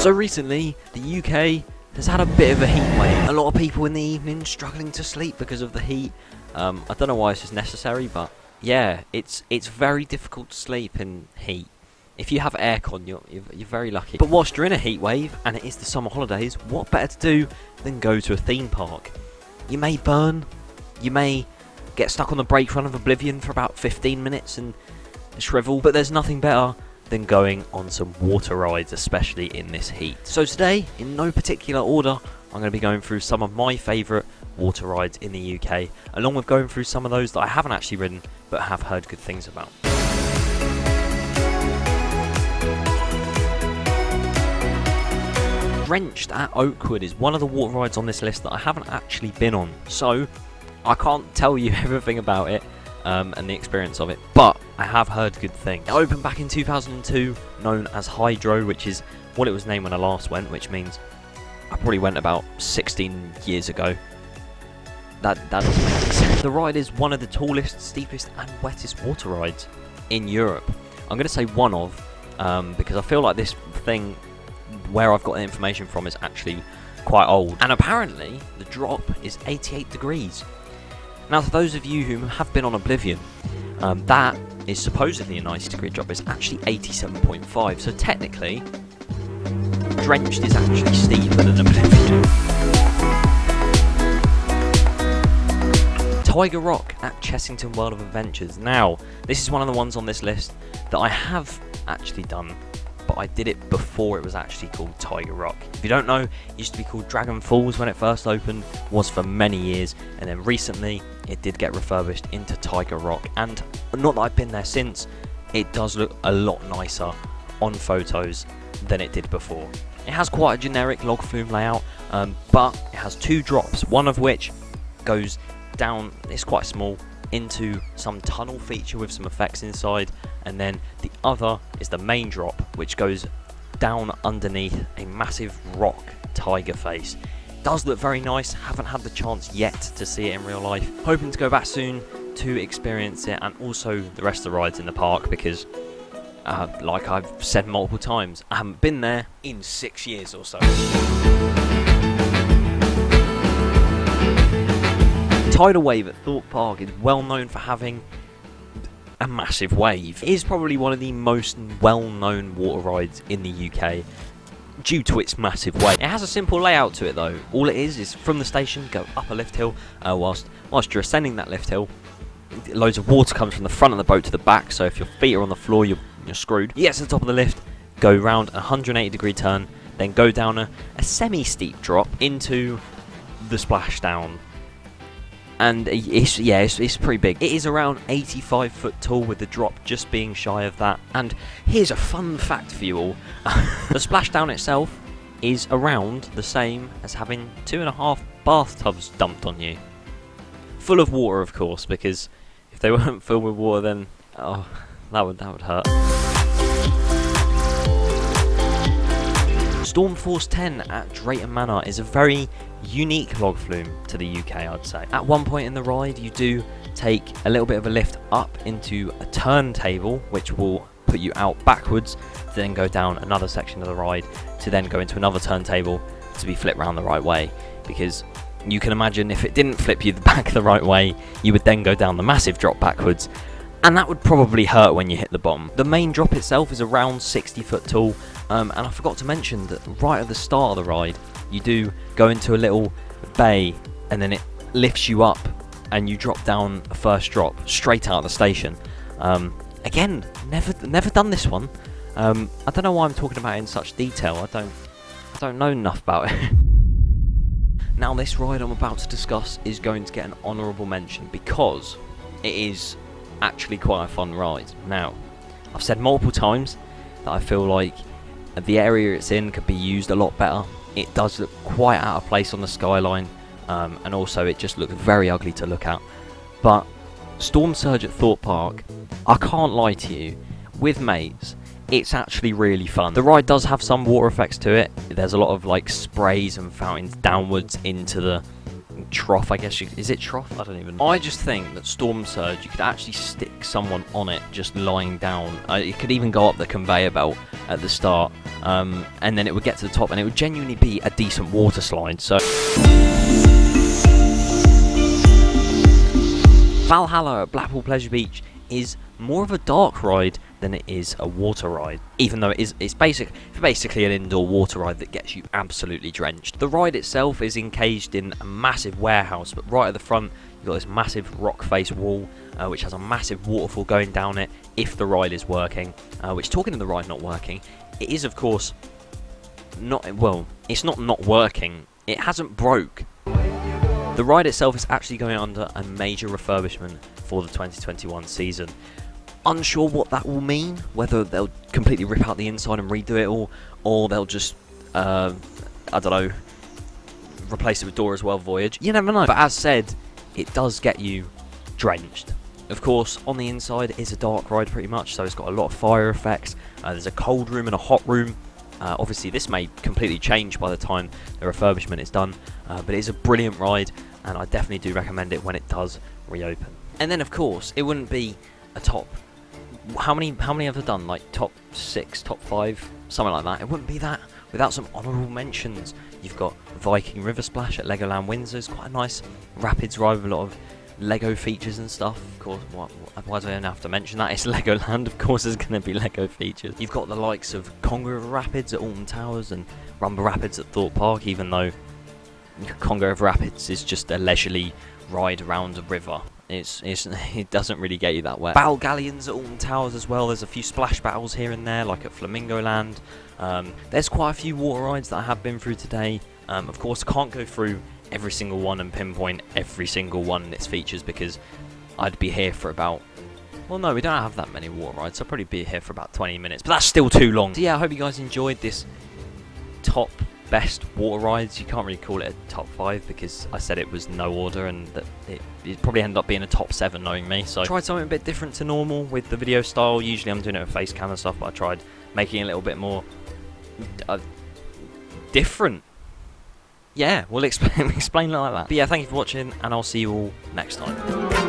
So recently, the UK has had a bit of a heat wave. A lot of people in the evening struggling to sleep because of the heat. I don't know why this is necessary, but yeah, it's very difficult to sleep in heat. If you have aircon, you're very lucky. But whilst you're in a heat wave, and it is the summer holidays, what better to do than go to a theme park? You may burn, you may get stuck on the brake run of oblivion for about 15 minutes and shrivel, but there's nothing better than going on some water rides, especially in this heat. So today, in no particular order, I'm going to be going through some of my favourite water rides in the UK, along with going through some of those that I haven't actually ridden, but have heard good things about. Drenched at Oakwood is one of the water rides on this list that I haven't actually been on, so I can't tell you everything about it and the experience of it, but I have heard good things. It opened back in 2002, known as Hydro, which is what it was named when I last went, which means I probably went about 16 years ago. That doesn't make any sense. The ride is one of the tallest, steepest and wettest water rides in Europe. I'm going to say one of, because I feel like this thing, where I've got the information from, is actually quite old. And apparently, the drop is 88 degrees. Now, for those of you who have been on Oblivion, that is supposedly a 90 degree drop. It's actually 87.5, so technically, Drenched is actually steeper than Oblivion. Tiger Rock at Chessington World of Adventures. Now, this is one of the ones on this list that I have actually done, but I did it before it was actually called Tiger Rock. If you don't know, it used to be called Dragon Falls when it first opened, was for many years, and then recently it did get refurbished into Tiger Rock, and not that I've been there since, it does look a lot nicer on photos than it did before. It has quite a generic log flume layout, but it has two drops, one of which goes down, it's quite small, into some tunnel feature with some effects inside, and then the other is the main drop, which goes down underneath a massive rock tiger face. Does look very nice. Haven't had the chance yet to see it in real life. Hoping to go back soon to experience it, and also the rest of the rides in the park, because like I've said multiple times, I haven't been there in 6 years or so. Tidal Wave at Thorpe Park is well known for having a massive wave. It is probably one of the most well-known water rides in the UK due to its massive wave. It has a simple layout to it though. All it is from the station, go up a lift hill. Whilst you're ascending that lift hill, loads of water comes from the front of the boat to the back, so if your feet are on the floor, you're screwed. You get to the top of the lift, go round a 180 degree turn, then go down a semi-steep drop into the splashdown. And it's pretty big. It is around 85 foot tall, with the drop just being shy of that. And here's a fun fact for you all. The splashdown itself is around the same as having 2.5 bathtubs dumped on you. Full of water, of course, because if they weren't filled with water, then oh, that would hurt. StormForce 10 at Drayton Manor is a very unique log flume to the UK, I'd say. At one point in the ride, you do take a little bit of a lift up into a turntable, which will put you out backwards, to then go down another section of the ride, to then go into another turntable to be flipped round the right way. Because you can imagine if it didn't flip you back the right way, you would then go down the massive drop backwards, and that would probably hurt when you hit the bottom. The main drop itself is around 60 foot tall, and I forgot to mention that right at the start of the ride, you do go into a little bay, and then it lifts you up, and you drop down a first drop straight out of the station. Again, never done this one. I don't know why I'm talking about it in such detail. I don't know enough about it. Now, this ride I'm about to discuss is going to get an honourable mention because it is actually quite a fun ride. Now, I've said multiple times that I feel like the area it's in could be used a lot better. It does look quite out of place on the skyline, and also it just looks very ugly to look at. But Storm Surge at Thorpe Park, I can't lie to you, with mates, it's actually really fun. The ride does have some water effects to it. There's a lot of like sprays and fountains downwards into the trough, I guess. Is it trough? I don't even know. I just think that Storm Surge, you could actually stick someone on it just lying down. It could even go up the conveyor belt at the start, and then it would get to the top, and it would genuinely be a decent water slide. So Valhalla at Blackpool Pleasure Beach is more of a dark ride than it is a water ride, even though it's basically an indoor water ride that gets you absolutely drenched. The ride itself is encaged in a massive warehouse, but right at the front you've got this massive rock face wall, which has a massive waterfall going down it if the ride is working, which, talking of the ride not working, it is of course not, well, it's not working, it hasn't broke. The ride itself is actually going under a major refurbishment for the 2021 season. Unsure what that will mean, whether they'll completely rip out the inside and redo it, or they'll just, I don't know, replace it with Dora's World Voyage. You never know. But as said, it does get you drenched. Of course, on the inside, it's a dark ride pretty much, so it's got a lot of fire effects. There's a cold room and a hot room. Obviously, this may completely change by the time the refurbishment is done, but it is a brilliant ride, and I definitely do recommend it when it does reopen. And then, of course, it wouldn't be a top. How many have I done? Like top 6, top 5, something like that. It wouldn't be that without some honourable mentions. You've got Viking River Splash at Legoland Windsor. It's quite a nice rapids ride with a lot of Lego features and stuff. Of course, why do I even have to mention that? It's Legoland, of course there's going to be Lego features. You've got the likes of Congo River Rapids at Alton Towers and Rumba Rapids at Thorpe Park, even though Congo River Rapids is just a leisurely ride around a river. It doesn't really get you that wet. Battle Galleons at Alton Towers as well. There's a few splash battles here and there, like at Flamingo Land. There's quite a few water rides that I have been through today. Of course, I can't go through every single one and pinpoint every single one and its features, because I'd be here for about... Well, no, we don't have that many water rides. I'll probably be here for about 20 minutes, but that's still too long. So yeah, I hope you guys enjoyed this top best water rides. You can't really call it a top 5 because I said it was no order, and that it probably ended up being a top 7 knowing me. So I tried something a bit different to normal with the video style. Usually I'm doing it with face cam and stuff, but I tried making it a little bit more different. Yeah, we'll explain it like that. But yeah, thank you for watching, and I'll see you all next time.